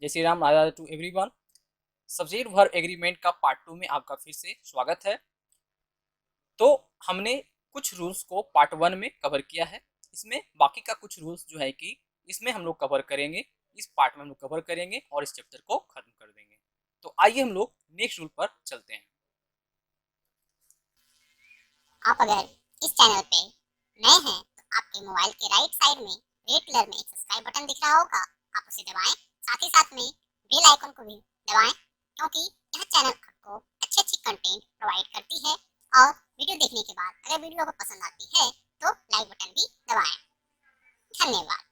जय Shri Ram, Radha to everyone. Subject verb agreement का part 2 में आपका फिर से स्वागत है। तो हमने कुछ रूल्स को पार्ट 1 में कवर किया है। इसमें बाकी का कुछ रूल्स जो है कि इसमें हम लोग कवर करेंगे, इस पार्ट में हम लोग कवर करेंगे और इस चैप्टर को खत्म कर देंगे। तो आइए हम लोग नेक्स्ट रूल पर चलते हैं। आप अगर इस चैनल पे नए हैं तो आपके मोबाइल के राइट साइड में रेड कलर में एक सब्सक्राइब बटन दिख रहा होगा, आप उसे दबाएं। साथ ही साथ में बेल आइकन को भी दबाएं, क्योंकि यह चैनल आपको अच्छे अच्छे कंटेंट प्रोवाइड करती है। और वीडियो देखने के बाद अगर वीडियो आपको पसंद आती है तो लाइक बटन भी दबाएं। धन्यवाद।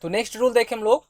तो नेक्स्ट रूल देखें हम लोग।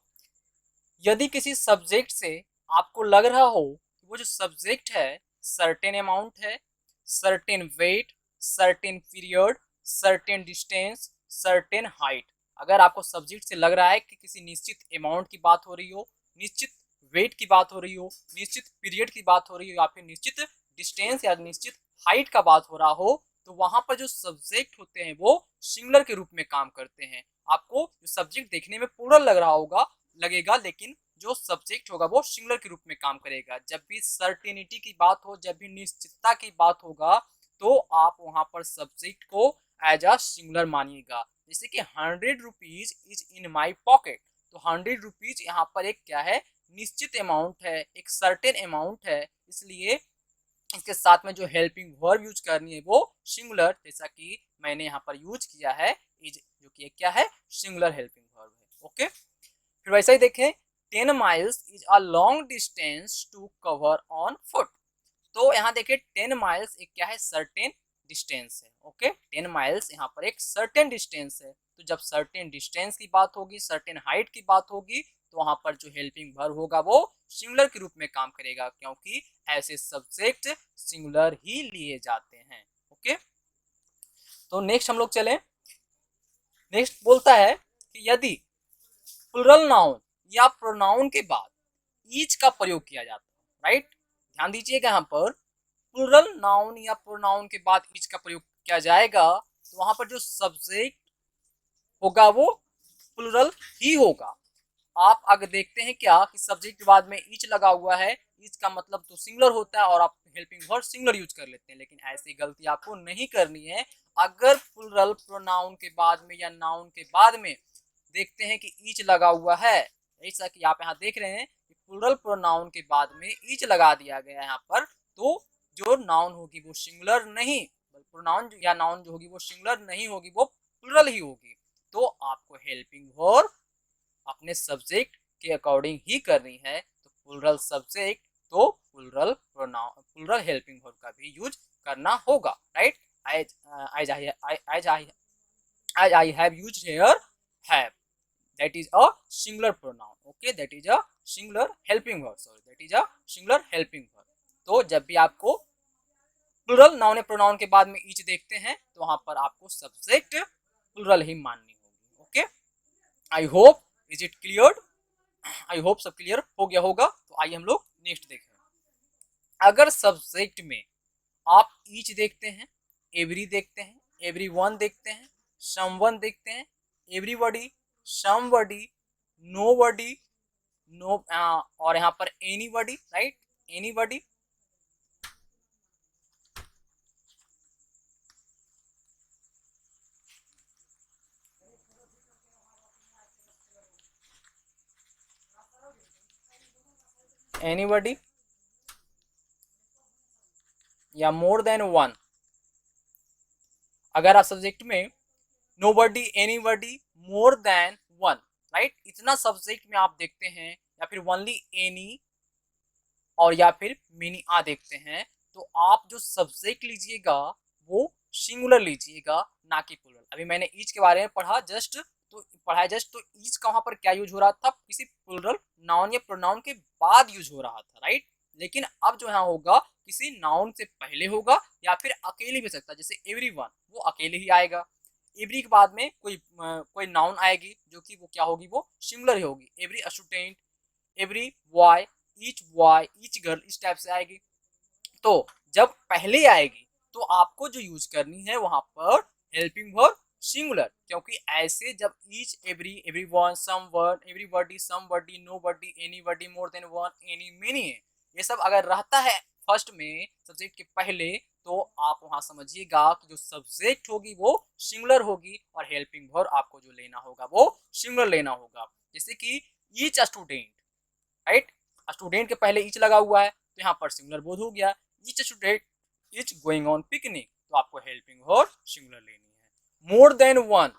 यदि किसी सब्जेक्ट से आपको लग रहा हो कि वो जो सब्जेक्ट है सर्टेन अमाउंट है, certain weight, certain period, certain distance, certain height, अगर आपको सब्जेक्ट से लग रहा है कि किसी निश्चित अमाउंट की बात हो रही हो, निश्चित वेट की बात हो रही हो, निश्चित पीरियड की बात हो रही हो या फिर निश्चित डिस्टेंस या निश्चित हाइट का बात हो रहा हो, तो वहां पर जो सब्जेक्ट होते हैं वो सिंगुलर के रूप में काम करते हैं। आपको जो सब्जेक्ट देखने में प्लूरल लग रहा होगा लगेगा, लेकिन जो सब्जेक्ट होगा वो सिंगुलर के रूप में काम करेगा। जब भी सर्टेनिटी की बात हो, जब भी निश्चितता की बात होगा, तो आप वहां पर सब्जेक्ट को एज अ सिंगुलर मानिएगा। जैसे कि 100 rupees is in my pocket, तो 100 रुपीज यहाँ पर एक क्या है, निश्चित अमाउंट है, एक सर्टेन अमाउंट है, इसलिए इसके साथ में जो हेल्पिंग वर्ब यूज करनी है वो सिंगुलर, जैसा कि मैंने यहाँ पर यूज किया है इज, जो कि क्या है, सिंगुलर हेल्पिंग वर्ब है। ओके, फिर वैसा ही देखें, 10 miles is a long distance to cover on foot. तो यहाँ देखिए 10 माइल्स एक क्या है, सर्टेन डिस्टेंस है। ओके, 10 माइल्स यहाँ पर एक सर्टेन डिस्टेंस है। तो जब सर्टेन डिस्टेंस की बात होगी, सर्टेन हाइट की बात होगी, तो वहां पर जो हेल्पिंग वर्ब होगा वो सिंगुलर के रूप में काम करेगा, क्योंकि ऐसे सब्जेक्ट सिंगुलर ही लिए जाते हैं। ओके, तो नेक्स्ट हम लोग चलें। नेक्स्ट बोलता है कि यदि प्लुरल नाउन या प्रोनाउन के बाद ईच का प्रयोग किया जाता है, राइट, ध्यान दीजिएगा, यहाँ पर प्लुरल नाउन या प्रोनाउन के बाद ईच का प्रयोग किया जाएगा, तो वहां पर जो सब्जेक्ट होगा वो प्लुरल ही होगा। आप अगर देखते हैं क्या कि सब्जेक्ट के बाद में ईच लगा हुआ है, ईच का मतलब तो सिंगुलर होता है और आप हेल्पिंग वर्ब सिंगुलर यूज कर लेते हैं, लेकिन ऐसी गलती आपको नहीं करनी है। अगर प्लुरल प्रोनाउन के बाद में या नाउन के बाद में देखते हैं कि ईच लगा हुआ है, ऐसा कि आप यहाँ देख रहे हैं कि प्लुरल प्रोनाउन के बाद में ईच लगा दिया गया है यहाँ पर, तो जो नाउन होगी वो सिंगुलर नहीं, प्रोनाउन या नाउन जो होगी वो सिंगुलर नहीं होगी, वो प्लुरल ही होगी। तो आपको हेल्पिंग वर्ब अपने सब्जेक्ट के अकॉर्डिंग ही करनी है। तो प्लुरल सब्जेक्ट तो plural pronoun, plural helping verb का भी यूज करना होगा, right. as I have used here have, that is a singular pronoun. Okay, that is a singular helping verb, sorry, that is a singular helping verb। तो जब भी आपको plural noun या pronoun के बाद में ईच देखते हैं तो वहां पर आपको सब्जेक्ट प्लुरल ही माननी होगी। Okay, I hope is it clear, I hope सब क्लियर हो गया होगा। तो आइए हम लोग नेक्स्ट देखें। अगर सब्जेक्ट में आप ईच देखते हैं, एवरी देखते हैं, एवरी वन देखते हैं, समवन देखते हैं, एवरीबॉडी, समबॉडी, नोबॉडी, नो, और यहाँ पर एनीबॉडी, राइट, एनीबॉडी, एनीबॉडी या मोर देन वन। अगर आप सब्जेक्ट में nobody, anybody, more than one, right, इतना सब्जेक्ट में आप देखते हैं, या फिर ओनली एनी और या फिर मिनी आ देखते हैं, तो आप जो सब्जेक्ट लीजिएगा वो सिंगुलर लीजिएगा, ना कि प्लुरल। अभी मैंने ईच के बारे में पढ़ा जस्ट, तो ईच का वहां पर क्या यूज हो रहा था, किसी प्लुरल नाउन या प्रोनाउन के बाद यूज हो रहा था, राइट। लेकिन अब जो यहाँ होगा किसी नाउन से पहले होगा या फिर अकेले भी सकता है, जैसे एवरीवन वो अकेले ही आएगा। एवरी के बाद में कोई नाउन आएगी जो कि वो क्या होगी, वो सिंगुलर ही होगी। Every student, every boy, each girl, इस टाइप से आएगी। तो जब पहले आएगी तो आपको जो यूज करनी है वहां पर हेल्पिंग वर्ब सिंगुलर, क्योंकि ऐसे जब each, every, everyone, someone, everybody, somebody, nobody, anybody, more than one, any, many, ये सब अगर रहता है फर्स्ट में सब्जेक्ट के पहले, तो आप वहां समझिएगा कि जो सब्जेक्ट होगी वो सिंगुलर होगी और हेल्पिंग वर्ब आपको जो लेना होगा वो सिंगुलर लेना होगा। जैसे कि ईच स्टूडेंट, राइट, स्टूडेंट के पहले ईच लगा हुआ है तो यहाँ पर सिंगुलर बोध हो गया। Each student is going on picnic, तो आपको हेल्पिंग वर्ब सिंगुलर लेनी है। मोर देन वन,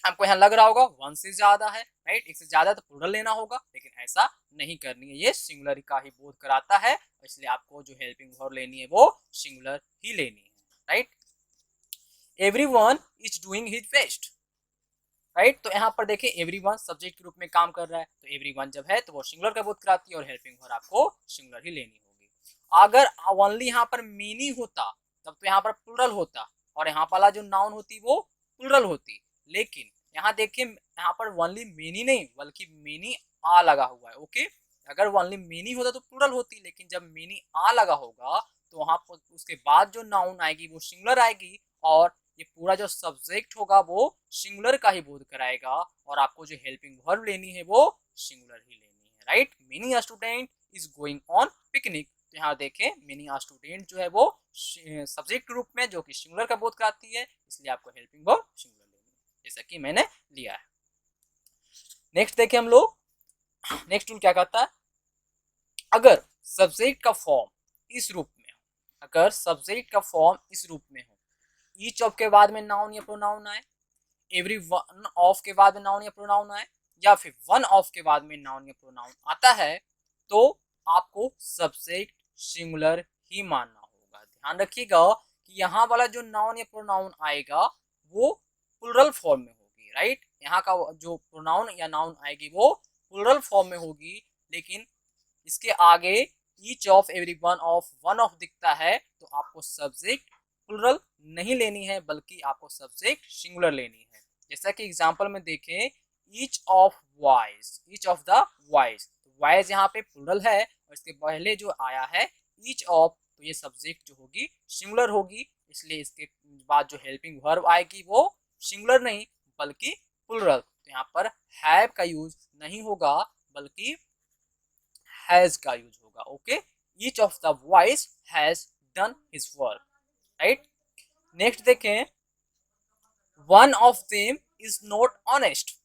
आपको यहाँ लग रहा होगा वन से ज्यादा है, राइट, एक से ज्यादा तो प्लूरल लेना होगा, लेकिन ऐसा नहीं करनी है, ये सिंगुलर का ही बोध कराता है, इसलिए आपको जो हेल्पिंग वर्ब लेनी है वो सिंगुलर ही लेनी है, right. Everyone is doing his best, right, तो यहाँ पर देखिए एवरीवन सब्जेक्ट के रूप में काम कर रहा है, तो एवरीवन जब है तो वो सिंगुलर का बोध कराती है और हेल्पिंग वर्ब आपको सिंगुलर ही लेनी होगी। अगर ओनली यहाँ पर मेनी होता तब तो यहाँ पर प्लूरल होता और यहाँ वाला जो नाउन होती वो प्लूरल होती, लेकिन यहाँ देखिए यहाँ पर ओनली मेनी नहीं बल्कि मेनी आ लगा हुआ है, ओके। अगर ओनली मेनी होता तो प्लूरल होती, लेकिन जब मेनी आ लगा होगा तो वहां पर उसके बाद जो नाउन आएगी वो सिंगुलर आएगी और ये पूरा जो सब्जेक्ट होगा वो सिंगुलर का ही बोध कराएगा और आपको जो हेल्पिंग वर्ब लेनी है वो सिंगुलर ही लेनी है, right. Many student is going on picnic, तो यहाँ देखें मेनी स्टूडेंट जो है वो सब्जेक्ट के रूप में जो कि सिंगुलर का बोध कराती है, इसलिए आपको हेल्पिंग वर्ब सिंगुलर लेनी है, जैसा कि मैंने लिया है। नेक्स्ट देखें हम लोग, नेक्स्ट रूल क्या कहता है, अगर सब्जेक्ट का फॉर्म इस रूप में हो, अगर सब्जेक्ट का फॉर्म इस रूप में हो, ईच ऑफ के बाद में नाउन या प्रोनाउन आए, एवरी वन ऑफ के बाद में नाउन या प्रोनाउन आए, या फिर वन ऑफ के बाद में नाउन या प्रोनाउन आता है, तो आपको सब्जेक्ट सिंगुलर ही मानना होगा। ध्यान रखिएगा कि यहाँ वाला जो नाउन या प्रोनाउन आएगा वो प्लूरल फॉर्म में होगी, राइट, यहाँ का जो प्रोनाउन या नाउन आएगी वो प्लूरल फॉर्म में होगी, लेकिन इसके आगे each of, every one of दिखता है तो आपको सब्जेक्ट प्लूरल नहीं लेनी है बल्कि आपको सब्जेक्ट सिंगुलर लेनी है। जैसा कि एग्जांपल में देखें, each of voice, each of the voice, voice यहाँ पे प्लूरल है और इसके पहले जो आया है ईच ऑफ, तो ये सब्जेक्ट जो होगी सिंगुलर होगी, इसलिए इसके बाद जो हेल्पिंग वर्ब आएगी वो सिंगुलर नहीं बल्कि प्लूरल, तो यहाँ पर हैव का यूज नहीं होगा बल्कि हैज का यूज होगा, okay. Each of the voice has done his work, right. Next देखें, one of them is not honest,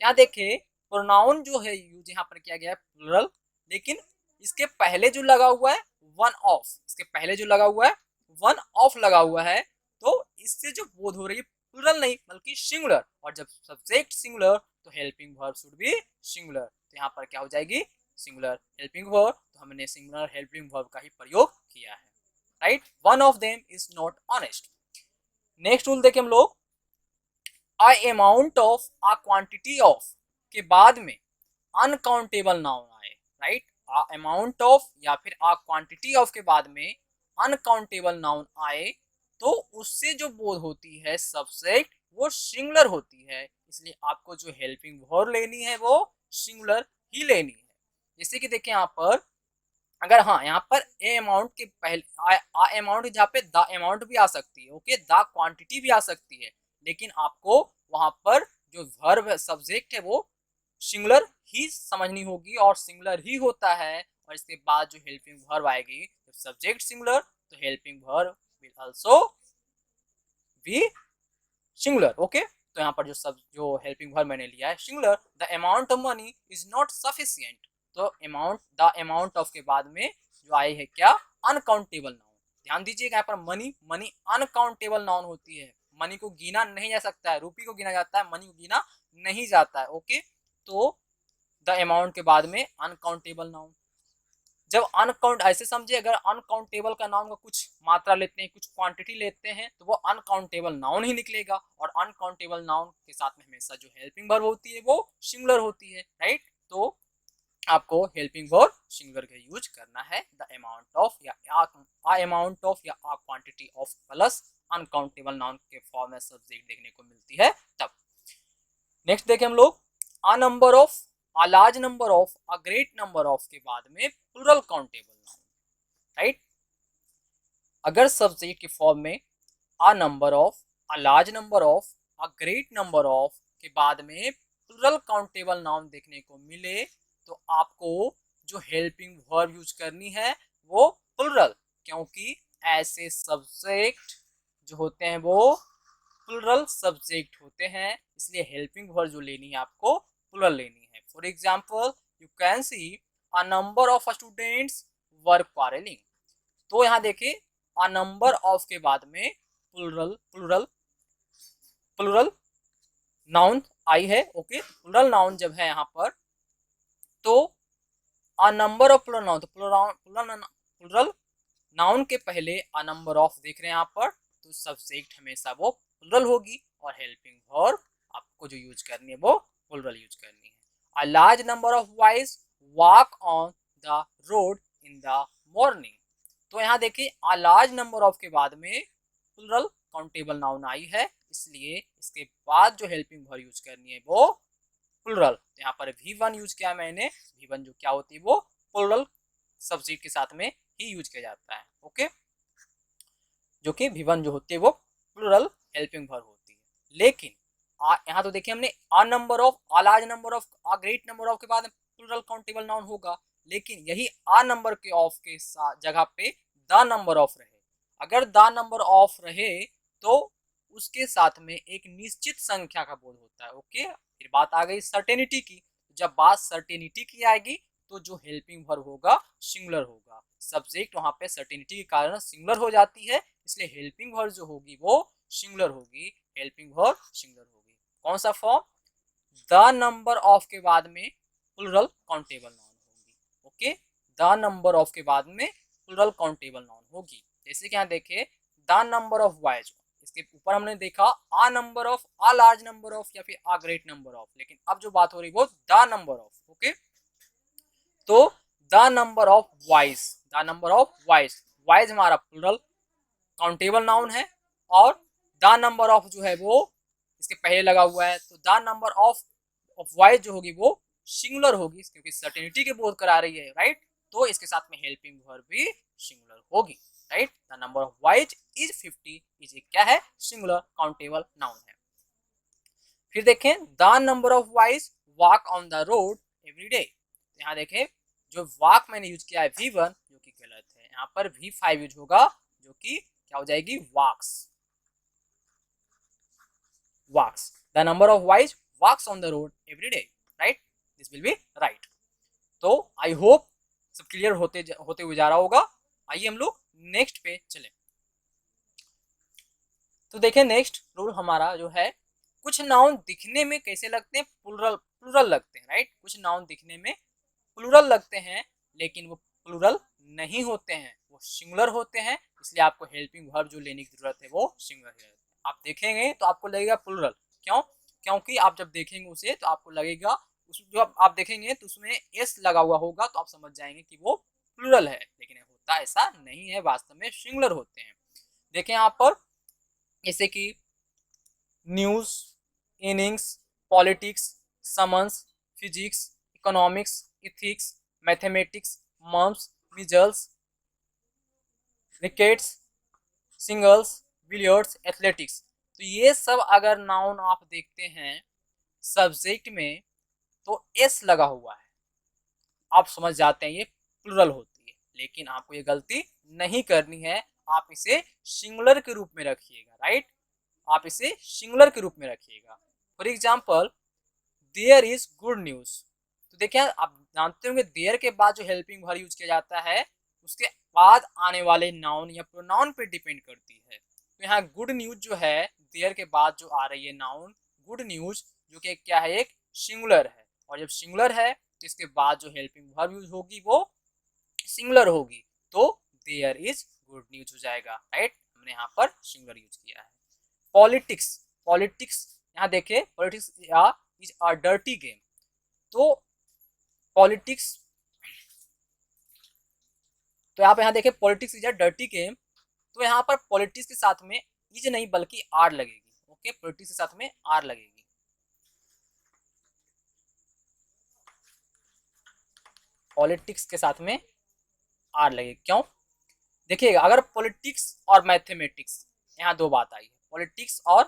यहाँ देखें प्रोनाउन जो है यूज यहाँ पर किया गया है प्लूरल, लेकिन इसके पहले जो लगा हुआ है वन ऑफ, इसके पहले जो लगा हुआ है वन ऑफ लगा हुआ है, तो इससे जो बोध हो रही है प्लूरल नहीं बल्कि सिंगुलर, और जब सब्जेक्ट सिंगुलर तो helping verb should be singular, तो यहाँ पर क्या हो जाएगी सिंगुलर हेल्पिंग वर्ब, तो हमने सिंगुलर हेल्पिंग वर्ब का ही प्रयोग किया है, right. One of them is not honest. Next rule देखें हम लोग, अ amount of, a quantity of के बाद में अनकाउंटेबल नाउन आए, राइट, अ अमाउंट ऑफ या फिर अ क्वांटिटी ऑफ के बाद में अनकाउंटेबल नाउन आए तो उससे जो बोध होती है सब्जेक्ट वो सिंगुलर होती है, इसलिए आपको जो हेल्पिंग वर्ब लेनी है वो सिंगुलर ही लेनी है। जैसे कि देखिए यहाँ पर, अगर हाँ यहाँ पर ए अमाउंट के पहले आ अमाउंट जहाँ पे द अमाउंट भी आ सकती है, ओके, द क्वांटिटी भी आ सकती है, लेकिन आपको वहां पर जो वर्ब सब्जेक्ट है वो सिंगुलर ही समझनी होगी और सिंगुलर ही होता है, और इसके बाद जो हेल्पिंग वर्ब आएगी जब सब्जेक्ट सिंगुलर तो helping verb will also be singular, okay. तो यहाँ पर जो हेल्पिंग वर्ब मैंने लिया है singular, the amount of money is not sufficient, तो अमाउंट, द अमाउंट ऑफ के बाद में जो आई है क्या अनकाउंटेबल नाउन, ध्यान दीजिएगा यहाँ पर मनी, मनी अनकाउंटेबल नाउन होती है, मनी को गिना नहीं जा सकता है, रुपी को गिना जाता है, मनी को गिना नहीं जाता है, ओके। तो द अमाउंट के बाद में अनकाउंटेबल नाउन, जब अनकाउंट ऐसे समझिए, अगर अनकाउंटेबल का नाउन का कुछ मात्रा लेते हैं कुछ क्वांटिटी लेते हैं तो वो अनकाउंटेबल नाउन ही निकलेगा, और अनकाउंटेबल नाउन के साथ में हमेशा जो हेल्पिंग वर्ब होती है वो सिंगुलर होती है, राइट। तो आपको हेल्पिंग वर्ब सिंगुलर का यूज करना है, द अमाउंट ऑफ या अ अमाउंट ऑफ या a quantity of plus uncountable noun के फॉर्म में सब्जेक्ट देखने को मिलती है तब। नेक्स्ट देखें हम लोग, अ number of, a large number of, a great number of के बाद में प्लूरल काउंटेबल नाउन, राइट। अगर सब्जेक्ट के फॉर्म में अ number of, a large number of a great number of के बाद में प्लूरल काउंटेबल नाउन देखने को मिले तो आपको जो हेल्पिंग वर्ब यूज करनी है वो प्लूरल, क्योंकि ऐसे सब्जेक्ट जो होते हैं वो प्लूरल सब्जेक्ट होते हैं, इसलिए हेल्पिंग वर्ब जो लेनी है आपको प्लूरल लेनी है। For example you can see a number of students were quarrelling. तो यहाँ देखिए अ नंबर ऑफ के बाद में प्लूरल प्लूरल प्लूरल नाउन आई है। ओके, प्लूरल नाउन जब है यहाँ पर तो a number of plural noun, तो प्लूरल नाउन के पहले अ नंबर ऑफ देख रहे हैं यहाँ पर, तो सब्जेक्ट हमेशा वो प्लूरल होगी और हेल्पिंग वर्ब आपको जो यूज करनी है वो प्लूरल यूज करनी है। A large number of boys walk on the road in the morning. तो यहाँ देखिए अ लार्ज नंबर ऑफ के बाद में प्लूरल काउंटेबल नाउन आई है, इसलिए इसके बाद जो हेल्पिंग वर्ब यूज करनी है वो प्लूरल। तो यहाँ पर V1 यूज किया मैंने, V1 जो क्या होती है वो प्लूरल सब्जेक्ट के साथ में ही यूज किया जाता है। ओके, जो कि V1 जो होती है वो प्लूरल हेल्पिंग वर्ब होती है। लेकिन यहाँ तो देखिए हमने अ number of, a large number of, a great number of के बाद प्लूरल काउंटेबल नाउन होगा, लेकिन यही अ नंबर के ऑफ के जगह पे द नंबर ऑफ रहे। अगर द नंबर ऑफ रहे तो उसके साथ में एक निश्चित संख्या का बोध होता है। ओके, फिर बात आ गई सर्टेनिटी की। जब बात सर्टेनिटी की आएगी तो जो हेल्पिंग वर्ब होगा सिंगुलर होगा, सब्जेक्ट वहां पे सर्टेनिटी के कारण सिंगुलर हो जाती है, इसलिए हेल्पिंग वर्ब जो होगी वो सिंगुलर होगी, हेल्पिंग वर्ब सिंगुलर होगी। कौन सा फॉर्म? द नंबर ऑफ के बाद में प्लूरल काउंटेबल नाउन होगी। ओके, द नंबर ऑफ के बाद में प्लूरल काउंटेबल नाउन होगी। जैसे कि यहाँ देखिए द नंबर ऑफ बॉयज, इसके ऊपर हमने देखा अ number of, a large number of या फिर अ ग्रेट नंबर ऑफ, लेकिन अब जो बात हो रही है वो द नंबर ऑफ। ओके, तो the number of boys, the number of boys, boys हमारा प्लूरल काउंटेबल नाउन है और द नंबर ऑफ जो है वो इसके पहले लगा हुआ है, तो द नंबर ऑफ बॉयज जो होगी वो सिंगुलर होगी क्योंकि सर्टेनिटी के बोध करा रही है, राइट। तो इसके साथ में हेल्पिंग वर्ब भी सिंगुलर होगी, right. The number of boys is 50 is एक क्या है? सिंगुलर काउंटेबल नाउन है। फिर देखें the number of boys walk on the road every day. यहाँ देखें जो वॉक मैंने यूज किया है V1 जो कि गलत है, यहाँ पर V5 यूज होगा जो कि क्या हो जाएगी? Walks, walks. The number of boys walks on the road every day, right, this will be right. तो आई होप सब क्लियर होते हुए जा रहा होगा। आइए हम लोग नेक्स्ट पे चले। तो देखें नेक्स्ट रूल हमारा जो है, कुछ नाउन दिखने में कैसे लगते हैं? प्लूरल, प्लूरल लगते हैं, राइट। कुछ नाउन दिखने में प्लूरल लगते हैं लेकिन वो प्लूरल नहीं होते हैं, वो सिंगुलर होते हैं, इसलिए आपको हेल्पिंग वर्ब जो लेने की जरूरत है वो सिंगुलर है। आप देखेंगे तो आपको लगेगा प्लूरल, क्यों? क्योंकि आप जब देखेंगे उसे तो आपको लगेगा उस जो आप देखेंगे तो उसमें एस लगा हुआ होगा, तो आप समझ जाएंगे कि वो प्लूरल है, लेकिन होता ऐसा नहीं है, वास्तव में सिंगुलर होते हैं। देखें यहाँ पर जैसे कि news, innings, politics, summons, physics, economics, ethics, mathematics, mumps, measles, wickets, singles, billiards, athletics. तो ये सब अगर नाउन आप देखते हैं सब्जेक्ट में तो एस लगा हुआ है, आप समझ जाते हैं ये प्लूरल होती है, लेकिन आपको ये गलती नहीं करनी है, आप इसे सिंगुलर के रूप में रखिएगा, राइट। आप इसे सिंगुलर के रूप में रखिएगा। For example there is good news. तो देखिए आप जानते होंगे देयर के बाद जो हेल्पिंग वर्ब यूज किया जाता है उसके बाद आने वाले नाउन या प्रोनाउन पे डिपेंड करती है। तो यहाँ गुड न्यूज जो है देयर के बाद जो आ रही है नाउन गुड न्यूज, जो कि क्या है? एक सिंगुलर है, और जब सिंगुलर है तो इसके बाद जो हेल्पिंग वर्ब यूज होगी वो सिंगुलर होगी, तो देयर इज गुड न्यूज हो जाएगा, राइट। हमने यहाँ पर सिंगुलर यूज किया है। पॉलिटिक्स, पॉलिटिक्स यहाँ देखिए politics is a dirty game. तो पॉलिटिक्स, तो आप यहाँ देखिए politics is a dirty game, तो यहाँ पर पॉलिटिक्स के साथ में इज नहीं बल्कि आर लगेगी। ओके, पॉलिटिक्स के साथ में आर लगेगी। पॉलिटिक्स के साथ में आर लगेगी, क्यों? देखिएगा अगर पॉलिटिक्स और मैथमेटिक्स, यहाँ दो बात आई है, पॉलिटिक्स और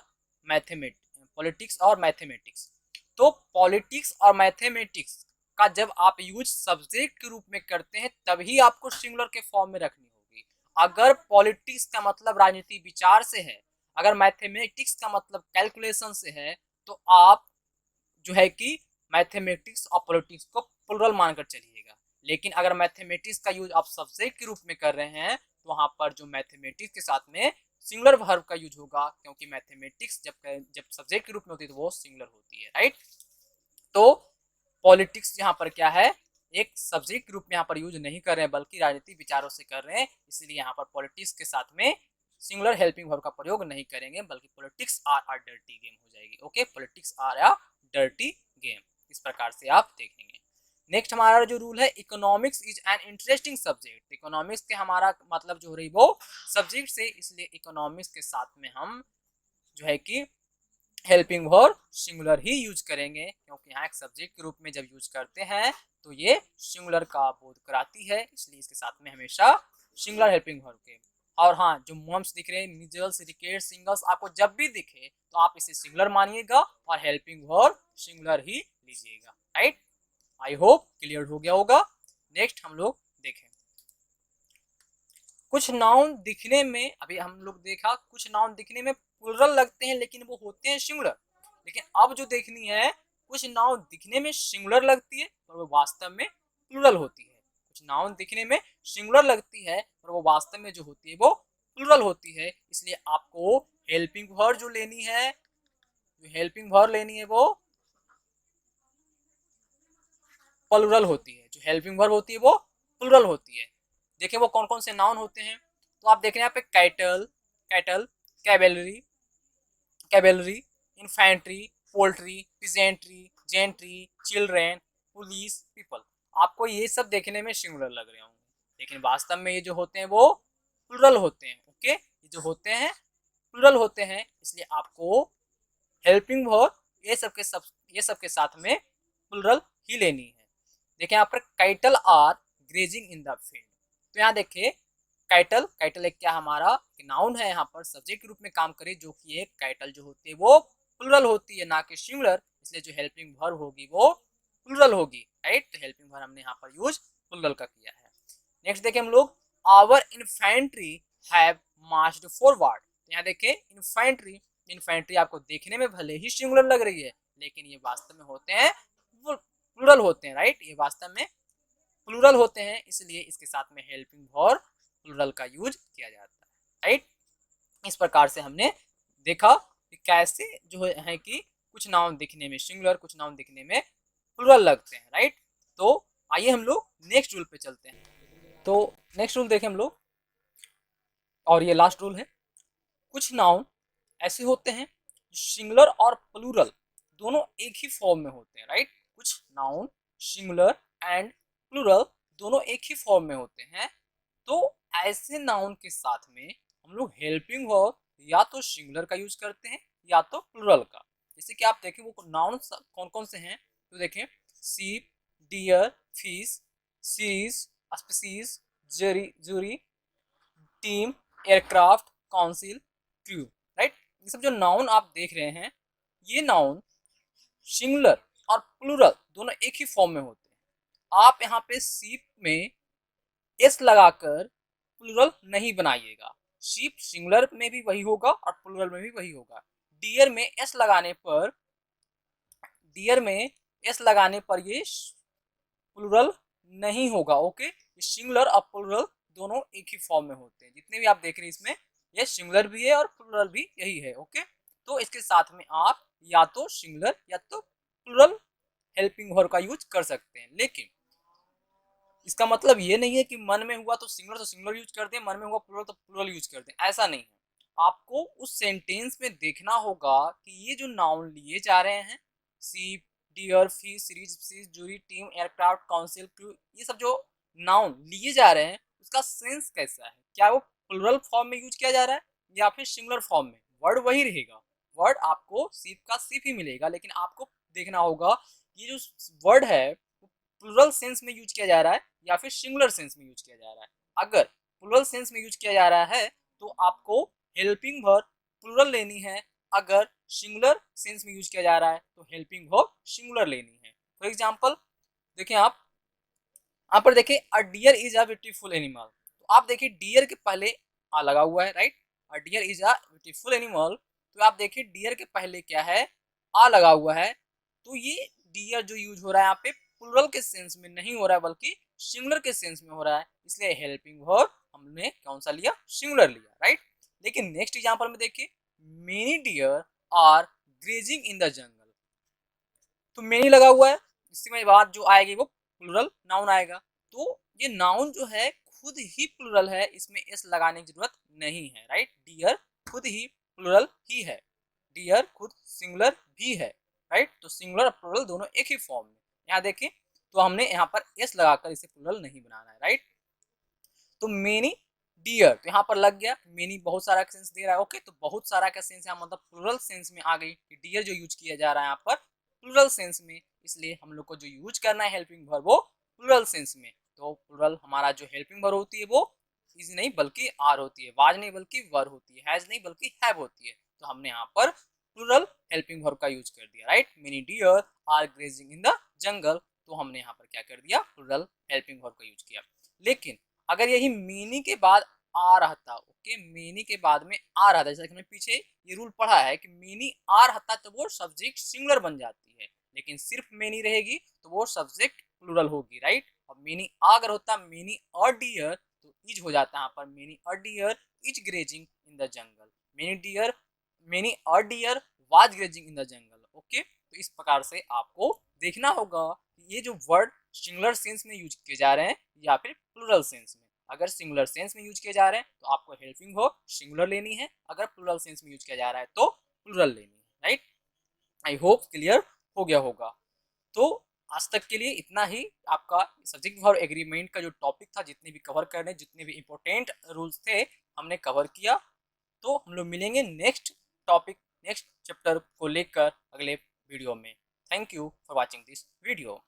पॉलिटिक्स और मैथमेटिक्स। तो पॉलिटिक्स और मैथमेटिक्स का जब आप यूज सब्जेक्ट के रूप में करते हैं तभी आपको सिंगुलर के फॉर्म में रखनी होगी। अगर पॉलिटिक्स का मतलब राजनीति विचार से है, अगर मैथमेटिक्स का मतलब कैलकुलेशन से है, तो आप जो है कि मैथमेटिक्स और पॉलिटिक्स को प्लुरल मानकर चलिएगा। लेकिन अगर मैथमेटिक्स का यूज आप सब्जेक्ट के रूप में कर रहे हैं तो वहां पर जो मैथमेटिक्स के साथ में सिंगुलर वर्ब का यूज होगा, क्योंकि मैथमेटिक्स जब सब्जेक्ट के रूप में होती है तो वो सिंगुलर होती है, राइट। तो पॉलिटिक्स यहाँ पर क्या है, एक सब्जेक्ट के रूप में यहाँ पर यूज नहीं कर रहे हैं बल्कि राजनीतिक विचारों से कर रहे हैं, इसलिए यहाँ पर पॉलिटिक्स के साथ में सिंगुलर हेल्पिंग वर्ब का प्रयोग नहीं करेंगे बल्कि politics are a dirty game हो जाएगी। Okay, politics are a dirty game, इस प्रकार से आप देखेंगे। नेक्स्ट हमारा जो रूल है, economics is an interesting subject. Economics के हमारा मतलब जो हो रही वो सब्जेक्ट से, इसलिए इकोनॉमिक्स के साथ में हम जो है कि हेल्पिंग वर्ब सिंगुलर ही यूज करेंगे, क्योंकि यहाँ एक सब्जेक्ट के रूप में जब यूज करते हैं तो ये सिंगुलर का बोध कराती है, इसलिए इसके साथ में हमेशा सिंगुलर हेल्पिंग वर्ब के। और हाँ, जो मम्स दिख रहे हैं, मिजल्स, रिकेट्स, सिंगल्स, आपको जब भी दिखे तो आप इसे सिंगुलर मानिएगा और हेल्पिंग वर्ब सिंगुलर ही लीजिएगा, राइट। आई होप क्लियर हो गया होगा। नेक्स्ट हम लोग देखें, कुछ नाउन दिखने में, अभी हम लोग देखा कुछ नाउन दिखने में प्लुरल लगते हैं लेकिन वो होते हैं सिंगुलर। लेकिन अब जो देखनी है, कुछ नाउन दिखने में सिंगुलर लगती है और वो वास्तव में प्लुरल होती है। कुछ नाउन दिखने में सिंगुलर लगती है और वो वास्तव में जो होती है वो प्लुरल होती है, इसलिए आपको हेल्पिंग वर्ब जो लेनी है, जो हेल्पिंग वर्ब लेनी है वो प्लुरल होती है। जो हेल्पिंग वर्ब होती है वो प्लुरल होती है। देखिए वो कौन कौन से नाउन होते हैं, तो आप देख रहे हैं यहाँ पे cattle, cattle, cavalry, cavalry, infantry, poultry, peasantry, gentry, children, police, people. आपको ये सब देखने में सिंगुलर लग रहे होंगे, लेकिन वास्तव में ये जो होते हैं वो प्लुरल होते हैं। ओके, ये जो होते हैं प्लुरल होते हैं, इसलिए आपको हेल्पिंग वर्ब ये सब के साथ में प्लुरल ही लेनी है। देखिए यहाँ पर cattle are grazing in the field, तो यहाँ देखिए कैटल, कैटल एक क्या हमारा नाउन है, यहाँ पर सब्जेक्ट के रूप में काम करे, जो कि एक कैटल जो होती है वो प्लुरल होती है ना कि सिंगुलर, इसलिए जो हेल्पिंग वर्ब होगी वो प्लुरल होगी, राइट। तो हेल्पिंग वर्ब हमने यहाँ पर यूज प्लुरल का किया है। नेक्स्ट देखिए हम लोग, our infantry have marched forward. यहाँ देखिए इन्फेंट्री, इन्फेंट्री आपको देखने में भले ही सिंगुलर लग रही है लेकिन ये वास्तव में होते हैं वो प्लुरल होते हैं, राइट। ये वास्तव में प्लुरल होते हैं, इसलिए इसके साथ में हेल्पिंग वर्ब प्लुरल का यूज किया जाता है, राइट। इस प्रकार से हमने देखा कि कैसे जो है कि कुछ नाउन दिखने में सिंगुलर, कुछ नाउन दिखने में प्लुरल लगते हैं, राइट। तो आइए हम लोग नेक्स्ट रूल पे चलते हैं। तो नेक्स्ट रूल देखें हम लोग, और ये लास्ट रूल है, कुछ नाउन ऐसे होते हैं जो सिंगुलर और प्लूरल दोनों एक ही फॉर्म में होते हैं, राइट। कुछ नाउन सिंगुलर एंड प्लूरल दोनों एक ही फॉर्म में होते हैं, तो ऐसे नाउन के साथ में हम लोग हेल्पिंग वर्ब या तो सिंगुलर का यूज करते हैं या तो प्लूरल का। जैसे कि आप देखें वो नाउन कौन कौन से हैं, तो देखें sheep, deer, fish, series, species, jury, team, aircraft, council, crew, right. ये सब जो नाउन आप देख रहे हैं, ये नाउन सिंगुलर और प्लूरल दोनों एक ही फॉर्म में होते हैं। आप यहाँ पे सीप में एस लगाकर प्लूरल नहीं बनाइएगा, सीप सिंगुलर में भी वही होगा और प्लूरल में भी वही होगा। डियर में एस लगाने पर, डियर में एस लगाने पर ये प्लूरल नहीं होगा, ओके। सिंगुलर और प्लूरल दोनों एक ही फॉर्म में होते हैं, जितने भी आप देख रहे हैं इसमें ये सिंगुलर भी है और प्लूरल भी यही है, ओके। तो इसके साथ में आप या तो सिंगुलर या तो प्लूरल हेल्पिंग वर्ब का यूज कर सकते हैं, लेकिन इसका मतलब ये नहीं है कि मन में हुआ तो सिंगुलर यूज कर दें, मन में हुआ प्लूरल तो प्लूरल यूज कर दें, ऐसा नहीं है। आपको उस सेंटेंस में देखना होगा कि ये जो नाउन लिए जा रहे हैं, sheep, deer, fish, series, jury, team, aircraft, council, crew, ये सब जो नाउन लिए जा रहे हैं उसका सेंस कैसा है, क्या वो प्लूरल फॉर्म में यूज किया जा रहा है या फिर सिंगुलर फॉर्म में। वर्ड वही रहेगा, वर्ड आपको सीप का सीप ही मिलेगा, लेकिन आपको देखना होगा ये जो वर्ड है प्लूरल सेंस में यूज किया जा रहा है या फिर सिंगुलर सेंस में यूज किया जा रहा है। अगर प्लूरल सेंस में यूज किया जा रहा है तो आपको हेल्पिंग वर्ब प्लूरल लेनी है, अगर सिंगुलर सेंस में यूज किया जा रहा है तो हेल्पिंग वर्ब सिंगुलर लेनी है। फॉर एग्जाम्पल देखिए आप यहाँ पर देखिए a deer is a beautiful animal, तो आप देखिए डियर के पहले आ लगा हुआ है, right. A deer is a beautiful animal, तो आप देखिए डियर के पहले क्या है, आ लगा हुआ है, तो ये डियर जो यूज हो रहा है यहाँ पे प्लूरल के सेंस में नहीं हो रहा है बल्कि सिंगुलर के सेंस में हो रहा है, इसलिए हेल्पिंग वर्ब हमने कौन सा लिया, सिंगुलर लिया, राइट। लेकिन नेक्स्ट एग्जांपल में देखिए many deer are grazing in the jungle, तो मेनी लगा हुआ है, इसके बाद जो आएगी वो प्लूरल नाउन आएगा, तो ये नाउन जो है खुद ही प्लूरल है, इसमें एस लगाने की जरूरत नहीं है, राइट। डियर खुद ही प्लूरल ही है, डियर खुद सिंगुलर भी है, राइट। तो सिंगुलर और प्लूरल दोनों एक ही फॉर्म में, यहाँ देखिए तो हमने यहाँ पर एस लगाकर इसे प्लूरल नहीं बनाना है, राइट। तो मेनी डियर तो यहाँ पर लग गया, मेनी बहुत सारा का सेंस दे रहा है, ओके। तो बहुत सारा का सेंस यहाँ मतलब प्लूरल सेंस में आ गई कि डियर जो यूज किया जा रहा है यहाँ पर प्लूरल सेंस में, इसलिए हम लोग को जो यूज करना है हेल्पिंग वर्ब वो प्लूरल सेंस में। तो प्लूरल हमारा जो हेल्पिंग वर्ब होती है वो इज नहीं बल्कि आर होती है, वाज नहीं बल्कि वर होती है, हैज नहीं बल्कि हैव होती है, तो हमने यहाँ पर प्लूरल हेल्पिंग वर्ब का यूज कर दिया, right. Many deer are grazing in the jungle, तो हमने यहाँ पर क्या कर दिया, प्लूरल हेल्पिंग वर्ब का यूज किया। लेकिन अगर यही मीनी के बाद आ रहता, ओके, मीनी के बाद में आ रहा था, जैसा कि हमने पीछे ये रूल पढ़ा है कि मीनी आ रहता तो वो सब्जेक्ट सिंगुलर बन जाती है, लेकिन सिर्फ मेनी रहेगी तो वो सब्जेक्ट प्लूरल होगी, राइट। और मेनी अगर होता मेनी और डियर तो इज हो जाता है यहाँ पर, many a deer is grazing in the jungle, many a deer was grazing in the jungle, okay. तो इस प्रकार से आपको देखना होगा कि ये जो वर्ड सिंगुलर सेंस में यूज किए जा रहे हैं या फिर प्लूरल सेंस में। अगर सिंगुलर सेंस में यूज किए जा रहे हैं तो आपको हेल्पिंग वर्ब सिंगुलर लेनी है, अगर प्लूरल सेंस में यूज किया जा रहा है तो प्लूरल लेनी है, राइट। आई होप क्लियर हो गया होगा। तो आज तक के लिए इतना ही, आपका सब्जेक्ट वर्ब एग्रीमेंट का जो टॉपिक था, जितने भी कवर करने, जितने भी इंपॉर्टेंट रूल्स थे हमने कवर किया। तो हम लोग मिलेंगे नेक्स्ट टॉपिक, नेक्स्ट चैप्टर को लेकर अगले वीडियो में। Thank you for watching this video.